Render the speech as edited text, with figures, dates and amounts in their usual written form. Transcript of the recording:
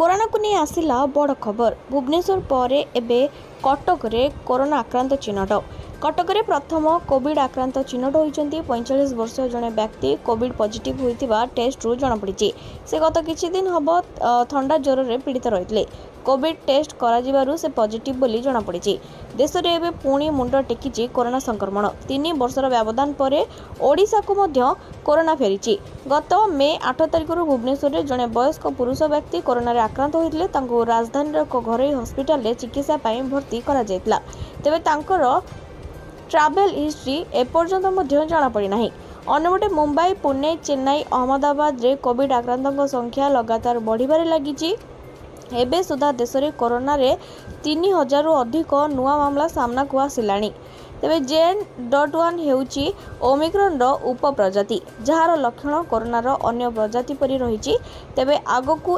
Corona को नहीं आसिला बड़ खबर भुवनेश्वर पर एबे कटक रे कोरोना आक्रांत चिन्हट कटक रे प्रथम कोविड आक्रांत चिन्हट होइचंती 45 वर्ष जने व्यक्ति कोविड पॉजिटिव होइतिबा टेस्ट रु जणा पड़िछि। से गत किछि दिन हबो ठंडा ज्वर रे पीड़ित रहितले कोविड टेस्ट करा जिबारु से पॉजिटिव बोली जणा पड़िछि। देश रे एबे पुणी मुंड टेकिछि कोरोना संक्रमण 3 वर्षर व्यवधान परे ओडिसा को मध्य कोरोना फेरिछि। गत मे 8 तारिख रु भुवनेश्वर रे जने वयस्क पुरुष व्यक्ति कोरोना रे आक्रांत होइतले तांको राजधानी रे घरोई हॉस्पिटल रे चिकित्सा पई भर्ती करा जायतला। तेबे तांकर ट्रावेल हिस्ट्री एपर्यंत मध्य जाना पड़ी नाही। अन्यपटे मुंबई पुणे चेन्नई अहमदाबाद रे कोविड आक्रांतों संख्या लगातार बढ़िबारे लागिछि। एबे सुधा देश में कोरोना रे 3000 रु अधिक नुआ मामला सामना को आसिलाणी। तेबे JN.1 हेउची ओमिक्रॉन रो उप प्रजाति जार लक्षण कोरोना रो अन्य प्रजाति परि रहिछि। तेबे आगकू